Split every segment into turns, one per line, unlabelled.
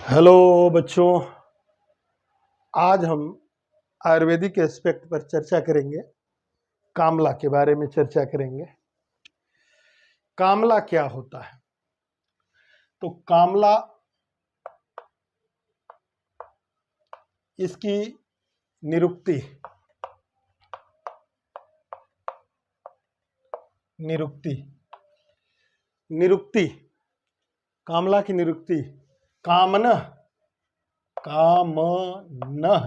Hello बच्चों, आज हम आयुर्वेदिक एस्पेक्ट पर चर्चा करेंगे। कामला के बारे में चर्चा करेंगे। कामला क्या होता है? तो कामला, इसकी निरुक्ति निरुक्ति निरुक्ति कामला की निरुक्ति कामनः कामनः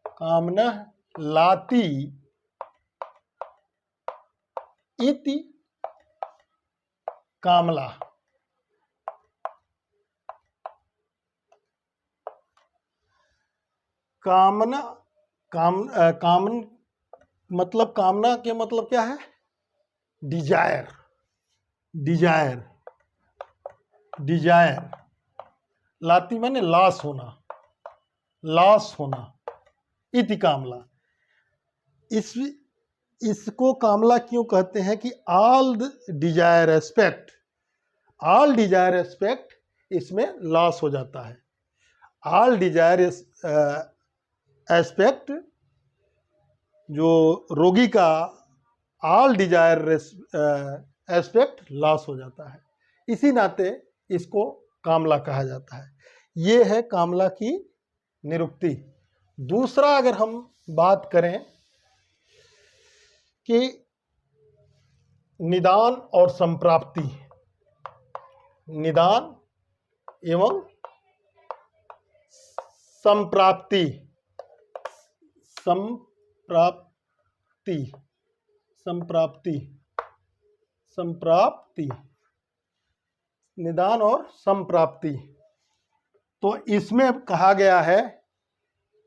कामनः लाति इति कामला। कामना कामन मतलब, कामना के मतलब क्या है? Desire desire desire. लाती माने लॉस होना इति कामला। इसको कामला क्यों कहते हैं कि ऑल डिजायर एस्पेक्ट इसमें लॉस हो जाता है। ऑल डिजायर एस्पेक्ट, जो रोगी का ऑल डिजायर एस्पेक्ट लॉस हो जाता है, इसी नाते इसको कामला कहा जाता है। ये है कामला की निरुक्ति। दूसरा, अगर हम बात करें कि निदान और संप्राप्ति, निदान एवं संप्राप्ति निदान और संप्राप्ति, तो इसमें कहा गया है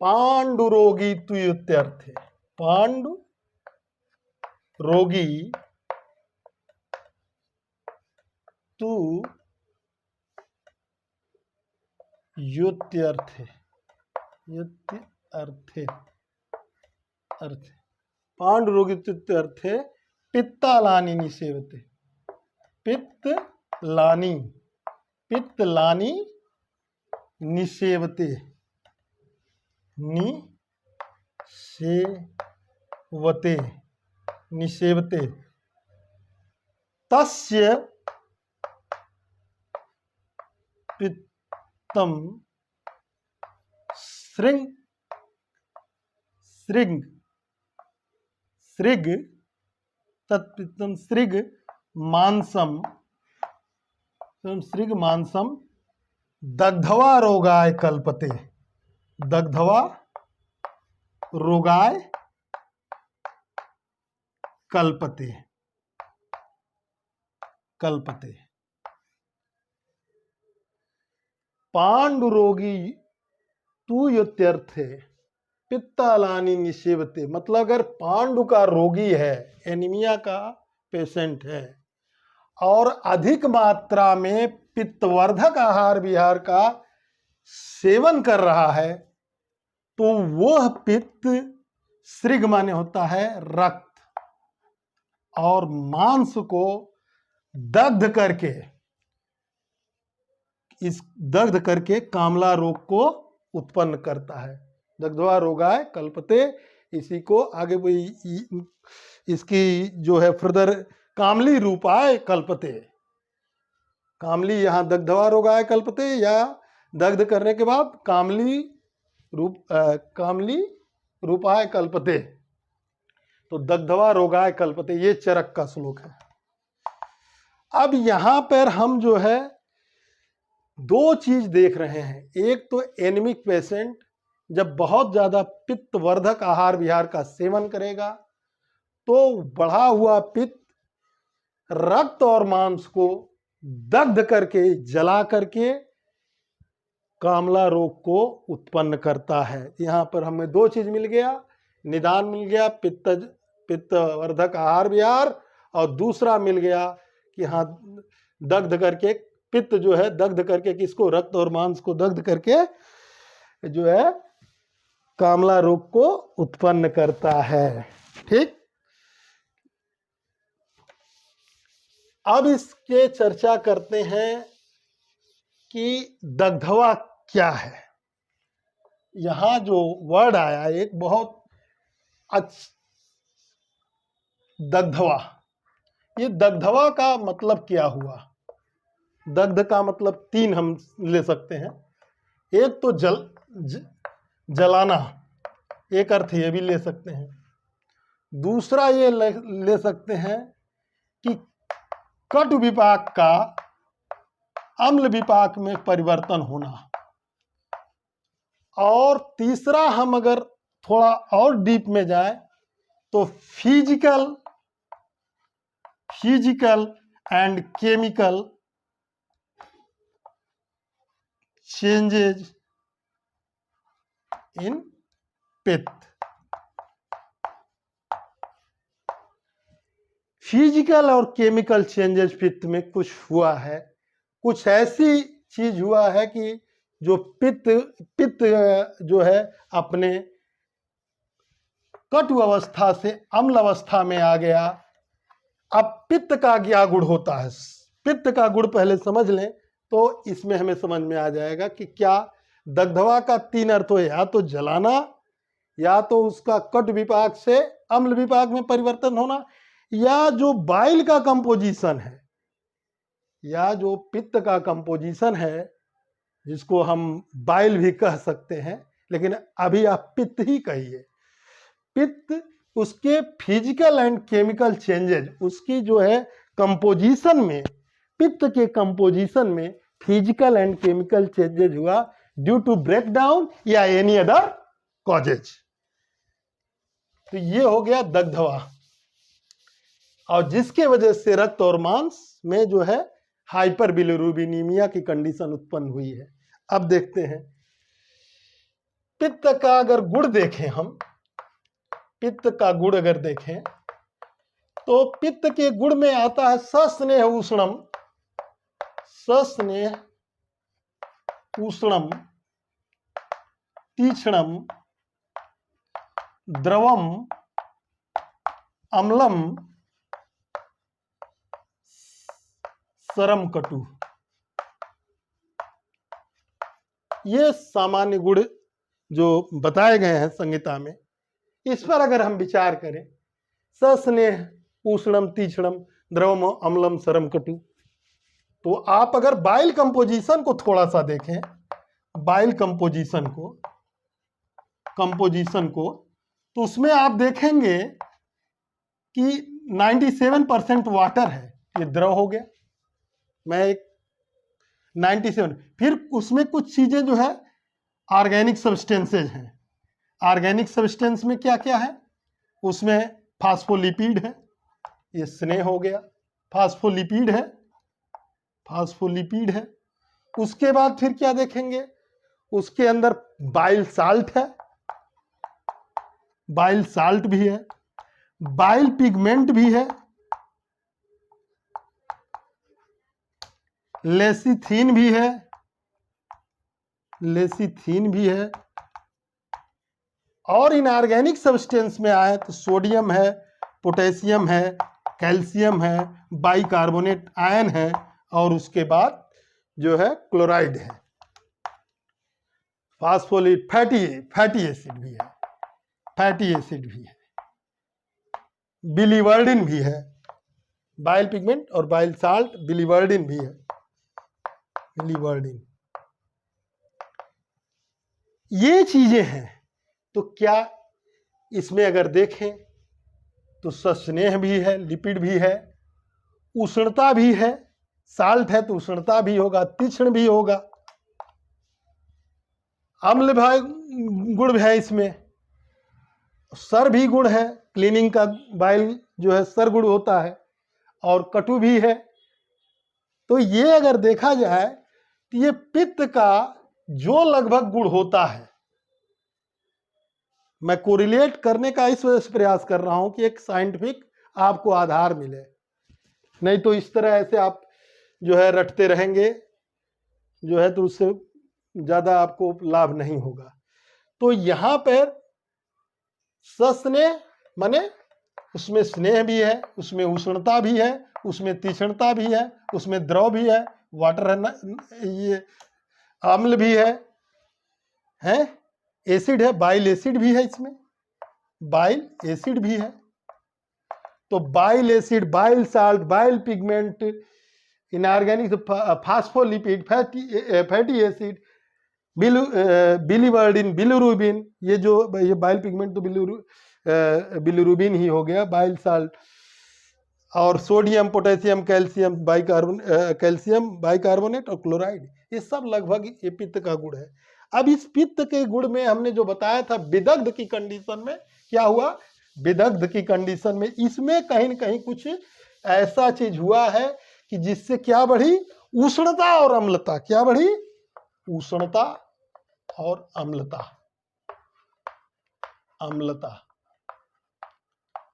पांडुरोगी तु इत्यर्थ है। पांडु रोगी तु युत्यर्थे पांडुरोगी तुत्यर्थे पित्तलानि निसेवते। पित्तलानि निसेवते तस्य पित्तं सृग तत्पित्तं सृग मांसम दग्धवा रोगाय कल्पते। दग्धवा रोगाय कल्पते। पांडुरोगी तु युत्यर्थे पित्तलानि निसेवते, मतलब अगर पांडु का रोगी है, एनीमिया का पेशेंट है और अधिक मात्रा में पित्तवर्धक आहार विहार का सेवन कर रहा है, तो वह पित्त, सृग माने होता है रक्त, और मांस को दग्ध करके कामला रोग को उत्पन्न करता है। दग्धवा रोगाय कल्पते, इसी को आगे इसकी जो है फर्दर कामली रूपाय कल्पते। कामली यहाँ दग्धवा रोगाय कल्पते, या दग्ध करने के बाद कामली रूपाय कल्पते। तो दग्धवा रोगाय कल्पते, ये चरक का श्लोक है। अब यहाँ पर हम जो है दो चीज देख रहे हैं। एक तो एनीमिक पेशेंट जब बहुत ज्यादा पित्तवर्धक आहार विहार का सेवन करेगा तो बढ़ा हुआ पित्त रक्त और मांस को दग्ध करके, जला करके कामला रोग को उत्पन्न करता है। यहाँ पर हमें दो चीज मिल गया, निदान मिल गया पित्तवर्धक आहार विहार, और दूसरा मिल गया कि हाँ दग्ध करके, पित्त जो है दग्ध करके किसको, रक्त और मांस को दग्ध करके जो है कामला रोग को उत्पन्न करता है। ठीक, अब इसके चर्चा करते हैं कि दग्धवा क्या है। यहां जो वर्ड आया एक बहुत दग्धवा। ये दग्धवा का मतलब क्या हुआ? दग्ध का मतलब तीन हम ले सकते हैं। एक तो जलाना, एक अर्थ ये भी ले सकते हैं। दूसरा ये ले सकते हैं कि कटु विपाक का अम्ल विपाक में परिवर्तन होना। और तीसरा हम अगर थोड़ा और डीप में जाए तो physical and chemical changes in पित्त। फिजिकल और केमिकल चेंजेस पित्त में कुछ हुआ है, कुछ ऐसी चीज हुआ है कि जो पित्त जो है अपने कटु अवस्था से अम्ल अवस्था में आ गया। अब पित्त का क्या गुण होता है, पित्त का गुण पहले समझ लें तो इसमें हमें समझ में आ जाएगा कि क्या दग्धवा का तीन अर्थ हो, या तो जलाना, या तो उसका कट विपाक से अम्ल विपाक में परिवर्तन होना, या जो बाइल का कंपोजिशन है, या जो पित्त का कंपोजिशन है जिसको हम बाइल भी कह सकते हैं, लेकिन अभी आप पित्त ही कहिए। पित्त उसके फिजिकल एंड केमिकल चेंजेज, उसकी जो है कंपोजिशन में, पित्त के कंपोजिशन में फिजिकल एंड केमिकल चेंजेज हुआ ड्यू टू ब्रेकडाउन या एनी अदर कॉजेज। तो ये हो गया दग्धवा, और जिसके वजह से रक्त और मांस में जो है हाइपर बिलिरुबिनीमिया की कंडीशन उत्पन्न हुई है। अब देखते हैं पित्त का अगर गुण देखें हम, पित्त का गुण अगर देखें तो पित्त के गुण में आता है सस्नेह उष्णम, सस्नेह उष्णम तीक्ष्णम द्रवम अम्लम सरम कटु। ये सामान्य गुण जो बताए गए हैं संहिता में, इस पर अगर हम विचार करें, सस्नेह उष्णम तीक्ष्णम द्रवम अम्लम सरम कटु, तो आप अगर बाइल कंपोजिशन को थोड़ा सा देखें, बाइल कंपोजिशन को तो उसमें आप देखेंगे कि 97% वाटर है, ये द्रव हो गया। मैं एक 97, फिर उसमें कुछ चीजें जो है ऑर्गेनिक सब्सटेंसेज हैं। ऑर्गेनिक सब्सटेंस में क्या क्या है, उसमें फास्फोलिपिड है, ये स्नेह हो गया, फास्फोलिपिड है। उसके बाद फिर क्या देखेंगे, उसके अंदर बाइल साल्ट है, बाइल साल्ट भी है, बाइल पिगमेंट भी है, लेसिथिन भी है, और इनऑर्गेनिक सब्सटेंस में आए तो सोडियम है, पोटेशियम है, कैल्शियम है, बाइकार्बोनेट आयन है, और उसके बाद जो है क्लोराइड है, फास्फोलिट, फैटी एसिड भी है, बिलीवर्डिन भी है, बाइल पिगमेंट और बाइल साल्ट, बिलीवर्डिन भी है, बिलीवर्डिन। ये चीजें हैं। तो क्या इसमें अगर देखें तो सस्नेह भी है, लिपिड भी है, उष्णता भी है, साल्ट है तो उष्णता भी होगा, तीक्ष्ण भी होगा, अम्ल गुण है, इसमें सर भी गुण है, क्लीनिंग का बाइल जो है सर गुण होता है, और कटु भी है। तो ये अगर देखा जाए तो ये पित्त का जो लगभग गुण होता है, मैं कोरिलेट करने का इस वजह से प्रयास कर रहा हूं कि एक साइंटिफिक आपको आधार मिले, नहीं तो इस तरह ऐसे आप जो है रटते रहेंगे जो है तो उससे ज्यादा आपको लाभ नहीं होगा। तो यहां पर सस्नेह माने उसमें स्नेह भी है, उसमें उष्णता भी है, उसमें तीक्ष्णता भी है, उसमें द्रव भी है, वाटर है, ये अम्ल भी है, है, एसिड है, बाइल एसिड भी है, इसमें बाइल एसिड भी है। तो bile acid, bile salt, bile pigment, inorganic phospholipid, fatty acid, biliverdin, bilirubin, ये बाइल पिगमेंट तो बिलिरुबिन ही हो गया, बाइल साल्ट, और sodium, potassium, calcium, calcium bicarbonate और क्लोराइड, ये सब लगभग ये पित्त का गुण है। अब इस पित्त के गुण में हमने जो बताया था विदग्ध की कंडीशन में क्या हुआ, विदग्ध की कंडीशन में इसमें कहीं न कहीं कुछ ऐसा चीज हुआ है कि जिससे क्या बढ़ी, उष्णता और अम्लता। क्या बढ़ी, उष्णता और अम्लता। अम्लता,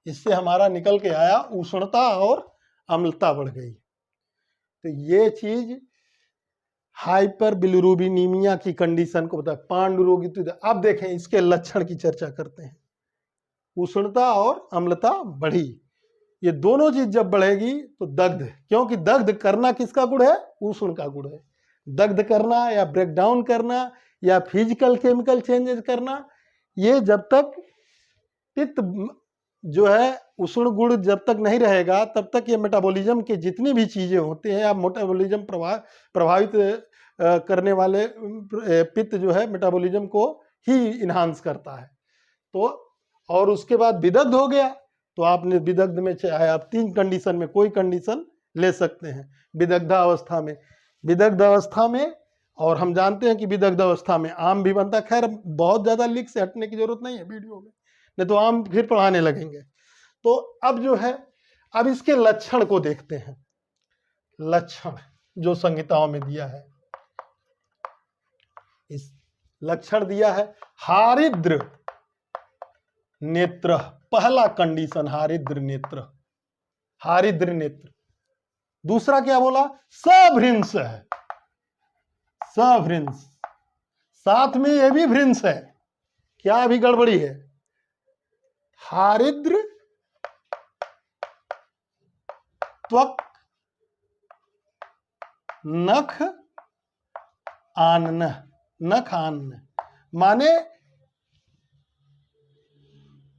इससे हमारा निकल के आया उष्णता और अम्लता बढ़ गई। तो ये चीज हाइपर बिलिरुबिनीमिया की कंडीशन को बताया, पांडुरोगिता। अब देखें इसके लक्षण की चर्चा करते हैं। उष्णता और अम्लता बढ़ी, ये दोनों चीज जब बढ़ेगी तो दग्ध, क्योंकि दग्ध करना किसका गुण है, उष्ण का गुण है। दग्ध करना या ब्रेक डाउन करना या फिजिकल केमिकल चेंजेस करना, ये जब तक पित्त जो है उष्ण गुण जब तक नहीं रहेगा तब तक ये मेटाबॉलिज्म के जितनी भी चीजें होती हैं या मेटाबॉलिज्म प्रभावित करने वाले पित्त जो है मेटाबॉलिज्म को ही इन्हांस करता है। तो और उसके बाद विदग्ध हो गया, तो आपने विदग्ध में चाहे आप 3 कंडीशन में कोई कंडीशन ले सकते हैं। विदग्धावस्था में, विदग्ध अवस्था में, और हम जानते हैं कि विदग्ध अवस्था में आम भी बनता है। खैर बहुत ज्यादा लीक से हटने की जरूरत नहीं है वीडियो में, नहीं तो आम फिर पढ़ाने लगेंगे। तो अब जो है, अब इसके लक्षण को देखते हैं। लक्षण जो संहिताओं में दिया है, इस लक्षण दिया है हारिद्र नेत्र, पहला कंडीशन हारिद्र नेत्र, हारिद्र नेत्र। दूसरा क्या बोला, सभृंश है, सभृंश, साथ में ये भी भृंश है, क्या अभी गड़बड़ी है। हारिद्र त्वक नख आन्न, नख आन्न माने,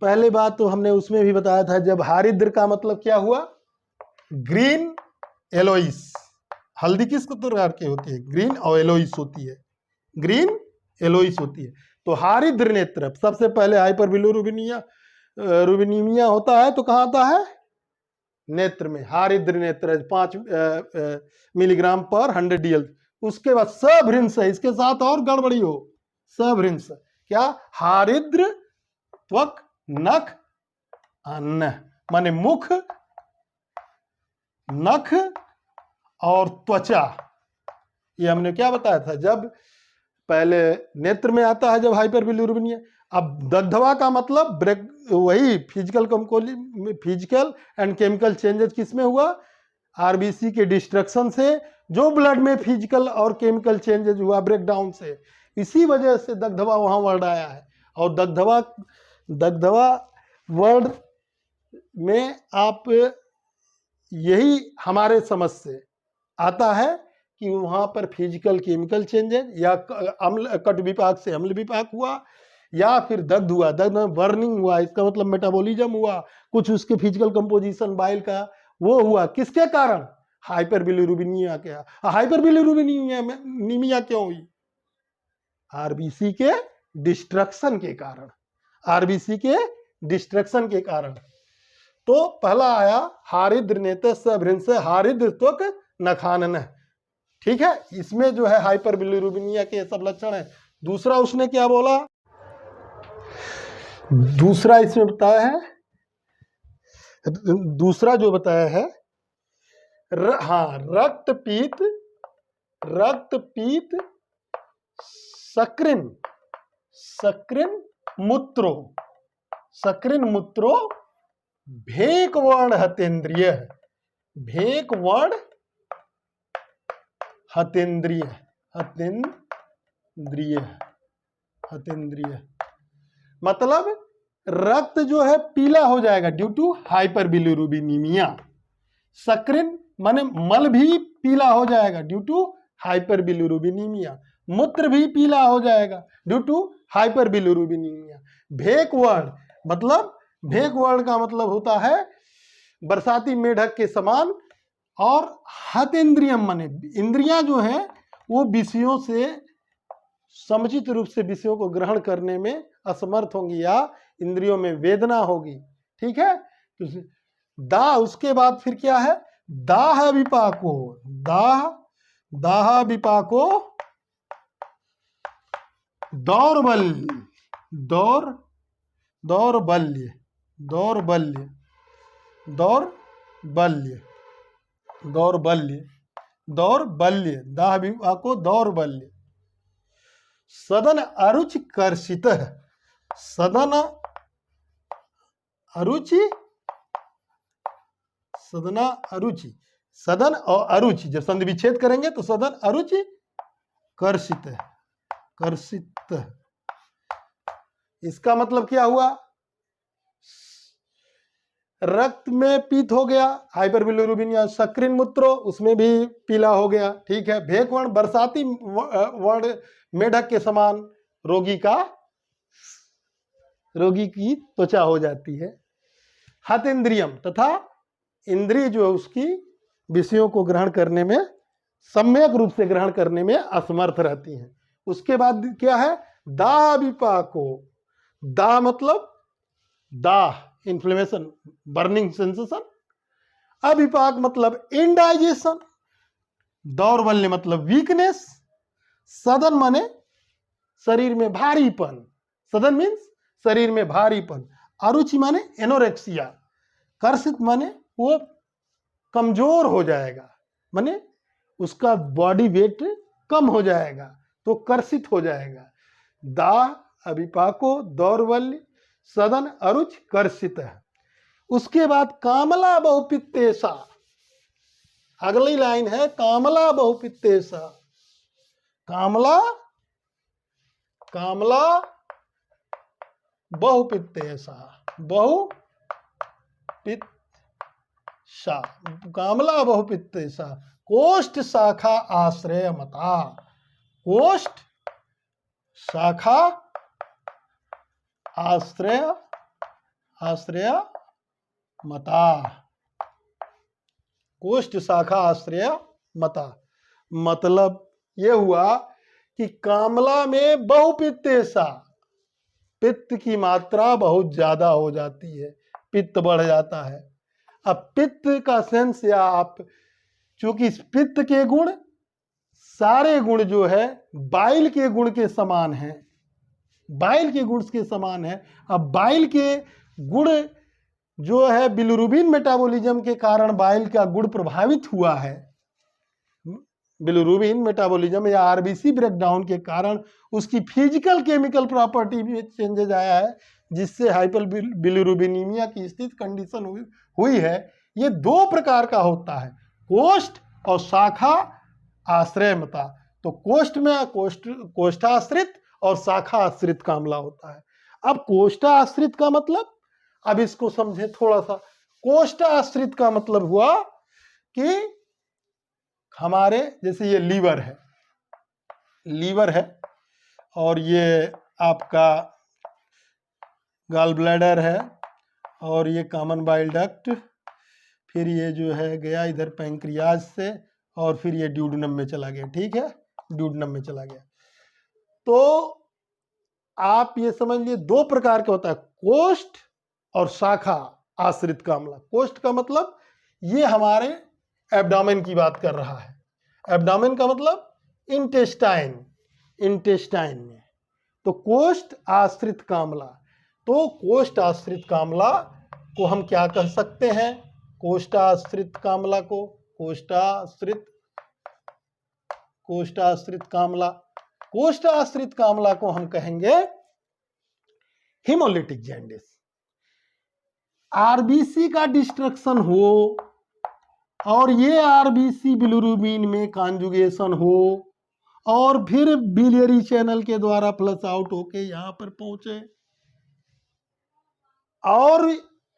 पहले बात तो हमने उसमें भी बताया था, जब हारिद्र का मतलब क्या हुआ, ग्रीन एलोइस। हल्दी किस प्रकार की होती है, ग्रीन और एलोइस होती है, ग्रीन एलोइस होती है। तो हारिद्र नेत्र, सबसे पहले हाइपर बिलिरुबिनीमिया होता है तो कहां आता है, नेत्र में। हारिद्र नेत्र 5 मिलीग्राम पर 100 DL। उसके बाद सभृंश है, इसके साथ और गड़बड़ी हो, सभृंश क्या, हारिद्र त्वक नख अन्न, माने मुख, नख और त्वचा। ये हमने क्या बताया था, जब पहले नेत्र में आता है जब हाइपर बिलिरुबिनिया। अब दग्धवा का मतलब ब्रेक, वही फिजिकल एंड केमिकल चेंजेस किसमें हुआ, आरबीसी के डिस्ट्रक्शन से, जो ब्लड में फिजिकल और केमिकल चेंजेस हुआ ब्रेकडाउन से, इसी वजह से दग्धवा वहां वर्ड आया है। और दग्धवा वर्ड में आप यही हमारे समझ से आता है कि वहां पर फिजिकल केमिकल चेंजेस या अम्ल, कट विपाक से अम्ल विपाक हुआ, या फिर दग्ध हुआ, दग्ध में बर्निंग हुआ, इसका मतलब मेटाबॉलिज्म हुआ, कुछ उसके फिजिकल कंपोजिशन बाइल का वो हुआ, किसके कारण, हाइपर बिलिरुबिनिया के। हाइपर बिलिरुबिनीमिया क्यों हुई, आरबीसी के डिस्ट्रक्शन के कारण, आरबीसी के डिस्ट्रक्शन के कारण। तो पहला आया हारिद्र नेत्र सभृंश, हारिद्र त्वक नखानन, ठीक है। इसमें जो है हाइपर बिलिरुबिनिया के सब लक्षण है। दूसरा उसने क्या बोला, दूसरा इसमें बताया है, दूसरा जो बताया है हाँ, रक्तपीत, रक्तपीत सकृन, सकृन मूत्रो, सकृन मूत्रो भेक वर्ण हतेन्द्रिय, भेक वर्ण हतेन्द्रिय, हतेन्द्रिय, हतेन्द्रिय मतलब रक्त जो है पीला हो जाएगा ड्यू टू हाइपर बिलिरुबिनीमिया। सकृन माने मल भी पीला हो जाएगा ड्यू टू हाइपर बिलिरुबिनीमिया। मूत्र भी पीला हो जाएगा ड्यू टू हाइपर बिलिरुबिनीमिया। भेक वर्ड मतलब, भेक वर्ड का मतलब होता है बरसाती मेढक के समान, और हतेन्द्रियम माने इंद्रियां जो है वो विषयों से समुचित रूप से विषयों को ग्रहण करने में असमर्थ होंगी या इंद्रियों में वेदना होगी। ठीक है, तो दाह, उसके बाद फिर क्या है, दाह विपाको, दाह विपाको दौर्बल्य, दौर्बल्य, दौर्बल्य, दौर्बल्य, दौर्बल्य, दौर्बल्य, दाह विपाको दौर्बल्य। सदन अरुचि कर्षित, सदन अरुचि, सदना अरुचि, सदन और अरुचि जब संधि विच्छेद करेंगे तो सदन अरुचि कर्षित, कर्षित। इसका मतलब क्या हुआ, रक्त में पीत हो गया, हाइपरबिलिरुबिनिया, सक्रिन मूत्रो उसमें भी पीला हो गया। ठीक है, भेक वर्ण बरसाती वर्ण मेढक के समान रोगी की त्वचा हो जाती है। हतेन्द्रियम, तथा इंद्रिय जो है उसकी विषयों को ग्रहण करने में, सम्यक रूप से ग्रहण करने में असमर्थ रहती हैं। उसके बाद क्या है, दाह विपाको, दाह मतलब दाह, इन्फ्लेमेशन, बर्निंग सेंसेशन। अविपाक मतलब इनडाइजेशन। दौर्बल्य मतलब वीकनेस। सदन माने शरीर में भारीपन, सदन मीन्स शरीर में भारीपन। अरुचि माने एनोरेक्सिया। कर्षित माने वो कमजोर हो जाएगा, माने उसका बॉडी वेट कम हो जाएगा तो कर्षित हो जाएगा। दाह, अविपाको, दौर्बल्य, सदन अरुच, कर्षित है। उसके बाद कामला बहुपित्तेशा, अगली लाइन है कामला बहुपित्तेशा। कामला, कामला बहुपित्तेशा, बहुपित्तशा, कामला बहुपित्तेशा। कोष्ठ शाखा आश्रय मता, कोष्ठ शाखा आश्रय मता, कोष्ठ शाखा आश्रय मता। मतलब यह हुआ कि कामला में बहुपित्तेशा, पित्त की मात्रा बहुत ज्यादा हो जाती है, पित्त बढ़ जाता है। अब पित्त का सेंस, या आप चूंकि इस पित्त के गुण, सारे गुण जो है बाइल के गुण के समान हैं, बाइल के गुण के समान है। अब बाइल के गुण जो है बिलिरुबिन मेटाबॉलिज्म के कारण बाइल का गुण प्रभावित हुआ है, बिलिरुबिन मेटाबॉलिज्म या आरबीसी ब्रेकडाउन के कारण उसकी फिजिकल केमिकल प्रॉपर्टी में चेंजेज आया है, जिससे हाइपर बिलिरुबिनीमिया की स्थिति कंडीशन हुई है। ये दो प्रकार का होता है, कोष्ठ और शाखा आश्रयमता। तो कोष्ठ में कोष्ठाश्रित और शाखा आश्रित कामला होता है। अब कोष्ठाश्रित का मतलब, अब इसको समझे थोड़ा सा। कोष्ठाश्रित का मतलब हुआ कि हमारे जैसे ये लीवर है, लीवर है, और ये आपका गॉल ब्लैडर है, और ये कॉमन बाइल डक्ट, फिर ये जो है गया इधर पैंक्रियाज से, और फिर ये ड्यूडेनम में चला गया। ठीक है, ड्यूडेनम में चला गया। तो आप ये समझ लिए दो प्रकार का होता है, कोष्ठ और शाखा आश्रित कामला। कोष्ठ का मतलब ये हमारे एब्डोमेन की बात कर रहा है, एब्डोमेन का मतलब इंटेस्टाइन, इंटेस्टाइन में। तो कोष्ठ आश्रित कामला, तो कोष्ठ आश्रित कामला को हम क्या कह सकते हैं, कोष्ठाश्रित कामला को, कोष्ठाश्रित कामला, कोष्ठाश्रित कामला को हम कहेंगे हिमोलिटिक जैंडिस। आरबीसी का डिस्ट्रक्शन हो और ये आरबीसी बिलिरुबिन में कॉन्जुगेशन हो और फिर बिलियरी चैनल के द्वारा फ्लश आउट होके यहां पर पहुंचे। और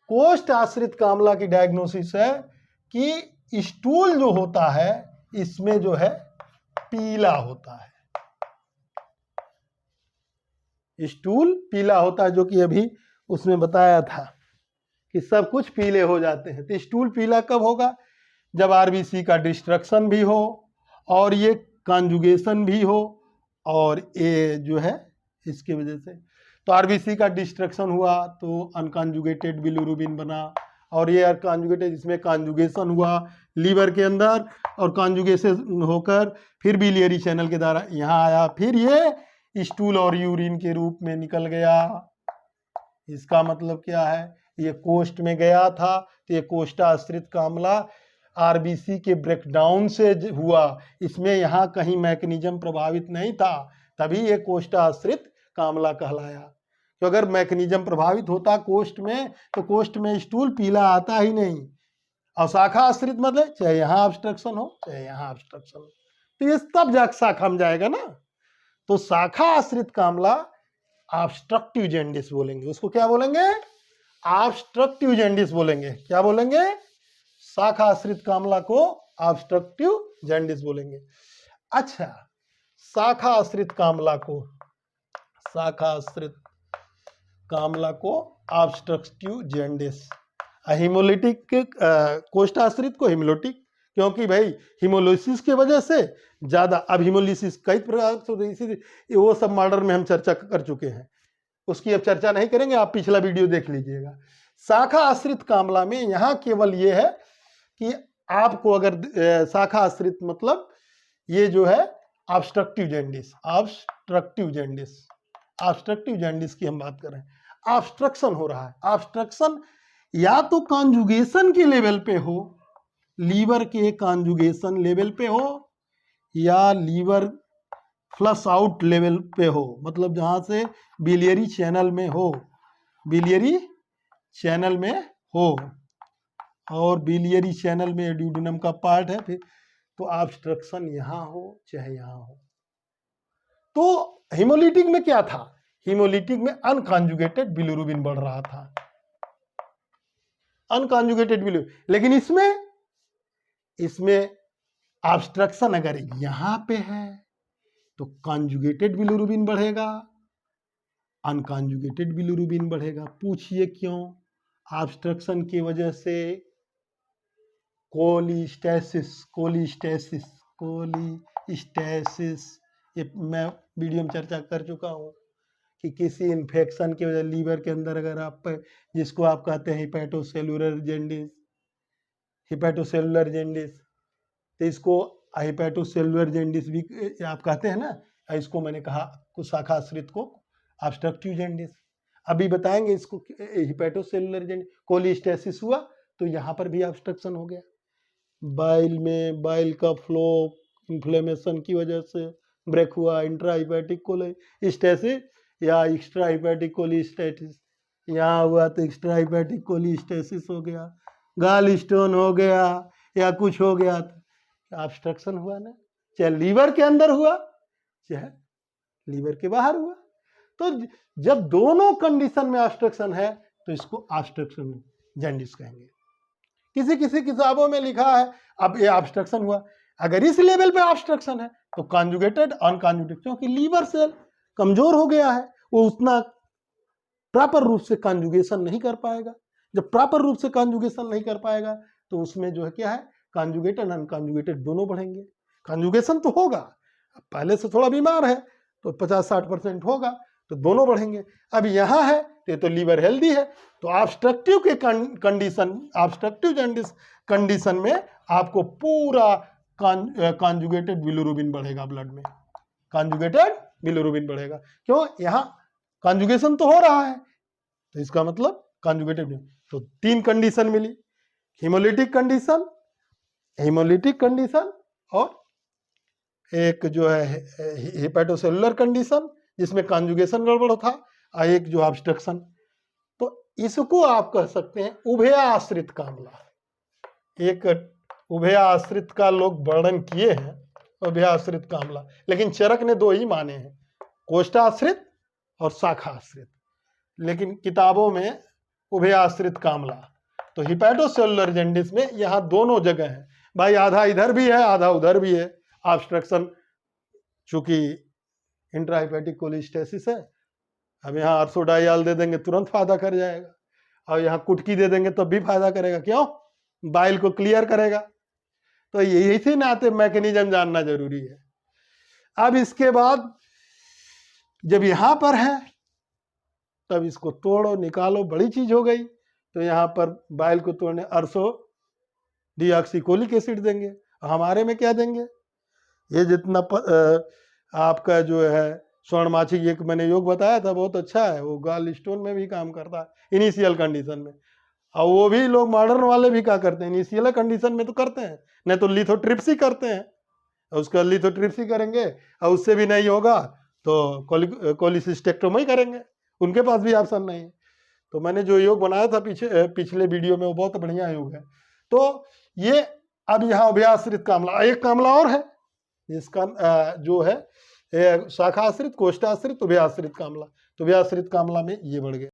कोष्ठ आश्रित कामला की डायग्नोसिस है कि स्टूल जो होता है इसमें जो है पीला होता है, स्टूल पीला होता है, जो कि अभी उसमें बताया था कि सब कुछ पीले हो जाते हैं। तो स्टूल पीला कब होगा? जब आरबीसी का डिस्ट्रक्शन भी हो और ये कॉन्जुगेशन भी हो, और ये जो है इसकी वजह से, तो आरबीसी का डिस्ट्रक्शन हुआ तो अनकॉन्जुगेटेड बिलिरुबिन बना, और ये अनकॉन्जुगेटेड, इसमें कॉन्जुगेशन हुआ लीवर के अंदर, और कॉन्जुगेशन होकर फिर बिलियरी चैनल के द्वारा यहाँ आया, फिर ये स्टूल और यूरिन के रूप में निकल गया। इसका मतलब क्या है? ये कोष्ठ में गया था, तो ये कोष्ठाश्रित कामला आरबीसी के ब्रेकडाउन से हुआ, इसमें यहाँ कहीं मैकेनिज्म प्रभावित नहीं था, तभी ये कोष्ठाश्रित कामला कहलाया। तो अगर मैकेनिज्म प्रभावित होता कोष्ठ में, तो कोष्ठ में स्टूल पीला आता ही नहीं। और शाखा आश्रित मतलब चाहे यहाँ ऑब्स्ट्रक्शन हो चाहे यहाँ ऑब्स्ट्रक्शन हो, तो ये तब जाके शाखा में जाएगा ना। तो शाखा आश्रित कामला ऑब्स्ट्रक्टिव जॉन्डिस बोलेंगे, उसको क्या बोलेंगे? ऑब्स्ट्रक्टिव जॉन्डिस बोलेंगे। क्या बोलेंगे? शाखा आश्रित कामला को ऑब्स्ट्रक्टिव जॉन्डिस बोलेंगे। अच्छा, शाखा आश्रित कामला को ऑब्स्ट्रक्टिव जॉन्डिस, हिमोलिटिक कोष्ठाश्रित को हिमोलिटिक, क्योंकि भाई हिमोलिसिस की वजह से ज्यादा, अब हिमोलिसिस कई प्रकार से, वो सब मॉडल में हम चर्चा कर चुके हैं, उसकी अब चर्चा नहीं करेंगे, आप पिछला वीडियो देख लीजिएगा। शाखा आश्रित कामला में यहाँ केवल ये है कि आपको अगर शाखा आश्रित मतलब ये जो है ऑब्स्ट्रक्टिव जॉन्डिस की हम बात कर रहे हैं। ऑब्स्ट्रक्शन हो रहा है, ऑब्स्ट्रक्शन या तो कॉन्जुगेशन के लेवल पे हो, लीवर के कॉन्जुगेशन लेवल पे हो, या लीवर फ्लश आउट लेवल पे हो, मतलब जहां से बिलियरी चैनल में हो, और बिलियरी चैनल में ड्यूडेनम का पार्ट है, फिर तो ऑब्स्ट्रक्शन यहाँ हो चाहे यहाँ हो। तो हिमोलिटिक में क्या था? हिमोलिटिक में अनकॉन्जुगेटेड बिलिरुबिन बढ़ रहा था, अनकॉन्जुगेटेड बिलिरुबिन। लेकिन इसमें ऑब्स्ट्रक्शन अगर यहां पे है तो कॉन्जुगेटेड बिलिरुबिन बढ़ेगा, अनकॉन्जुगेटेड बिलिरुबिन बढ़ेगा। पूछिए क्यों? ऑब्स्ट्रक्शन की वजह से कोलिस्टेसिस, ये मैं वीडियो में चर्चा कर चुका हूं कि किसी इन्फेक्शन की वजह लीवर के अंदर अगर आप, जिसको आप कहते हैं हिपैटोसेलुलर जेंडिस, तो इसको हिपैटोसेलुलर जेंडिस भी आप कहते हैं ना, इसको मैंने कहा कुछ शाखा आश्रित को ऑब्स्ट्रक्टिव जेंडिस। अभी बताएंगे इसको हिपैटोसेलुलर जेंडिस, कोलिस्टेसिस हुआ तो यहाँ पर भी ऑब्स्ट्रक्शन हो गया, बाइल का फ्लो इन्फ्लेमेशन की वजह से ब्रेक हुआ, इंट्रा हिपैटिक कोलिस्टेसिस या एक्स्ट्रा हिपैटिक कोलिस्टेसिस, यहाँ हुआ तो एक्स्ट्रा हिपैटिक कोलिस्टेसिस हो गया, गाल स्टोन हो गया या कुछ हो गया, तो ऑब्स्ट्रक्शन हुआ ना, चाहे लीवर के अंदर हुआ चाहे लीवर के बाहर हुआ। तो जब दोनों कंडीशन में ऑब्स्ट्रक्शन है तो इसको ऑब्स्ट्रक्शन जॉन्डिस कहेंगे। किसी किताबों में लिखा है अब ये ऑब्स्ट्रक्शन हुआ, अगर इस लेवल पे ऑब्स्ट्रक्शन है तो कॉन्जुगेटेड अनकॉन्जुगेटेड, क्योंकि लीवर सेल कमजोर हो गया है, वो उतना प्रॉपर रूप से कॉन्जुगेशन नहीं कर पाएगा। जब प्रॉपर रूप से कॉन्जुगेशन नहीं कर पाएगा तो उसमें जो है क्या है, कॉन्जुगेटेड अनकॉन्जुगेटेड दोनों बढ़ेंगे। कॉन्जुगेशन तो होगा, पहले से थोड़ा बीमार है तो 50-60% होगा, तो दोनों बढ़ेंगे। अब यहाँ है तो लीवर हेल्दी है, तो ऑब्स्ट्रक्टिव के कंडीशन, ऑब्स्ट्रक्टिव जॉन्डिस कंडीशन में आपको पूरा कॉन्जुगेटेड बिलिरुबिन बढ़ेगा, ब्लड में कॉन्जुगेटेड बिलिरुबिन बढ़ेगा। क्यों? यहाँ कॉन्जुगेशन तो हो रहा है, तो इसका मतलब कॉन्जुगेटेड। तो 3 कंडीशन मिली, हिमोलिटिक कंडीशन और एक जो है हिपैटोसेलुलर कंडीशन जिसमें कॉन्जुगेशन गड़बड़ था, और एक जो ऑब्स्ट्रक्शन। तो इसको आप कह सकते हैं उभयाश्रित कामला। एक उभयाश्रित का लोग वर्णन किए हैं, उभयाश्रित कामला, लेकिन चरक ने 2 ही माने हैं, कोष्ठाश्रित और शाखा आश्रित, लेकिन किताबों में उभयाश्रित कामला। तो हिपैटोसेलुलर जॉन्डिस में यहाँ दोनों जगह है भाई, आधा इधर भी है आधा उधर भी है ऑब्स्ट्रक्शन, चूंकि इंट्राहिपैटिक कोलिस्टेसिस है, अब यहाँ अर्सोडाइल दे देंगे तुरंत फायदा कर जाएगा, और यहाँ कुटकी दे देंगे तब भी फायदा करेगा। क्यों? बाइल को क्लियर करेगा। तो इसी नाते मैकेनिज्म जानना जरूरी है। अब इसके बाद जब यहां पर है तब इसको तोड़ो निकालो, बड़ी चीज हो गई। तो यहाँ पर बाइल को तोड़ने अर्सो डीऑक्सीकोलिक एसिड देंगे। हमारे में क्या देंगे? ये जितना आपका जो है स्वर्णमाछी, एक मैंने योग बताया था, बहुत अच्छा है, वो गाल स्टोन में भी काम करता है इनिशियल कंडीशन में। और वो भी लोग मॉडर्न वाले भी क्या करते हैं, इनिशियल कंडीशन में तो करते हैं, नहीं तो लिथोट्रिप्सी करते हैं। उसका लिथोट्रिप्सी करेंगे और उससे भी नहीं होगा तो कोलिसिस्टेक्टोमी करेंगे, उनके पास भी ऑप्शन नहीं है। तो मैंने जो योग बनाया था पिछले वीडियो में, वो बहुत बढ़िया योग है। तो ये अब यहाँ उभयाश्रित कामला, एक कामला और है इसका जो है शाखाश्रित, कोष्ठाश्रित, उभयाश्रित कामला। तो उभयाश्रित कामला में ये बढ़ गया।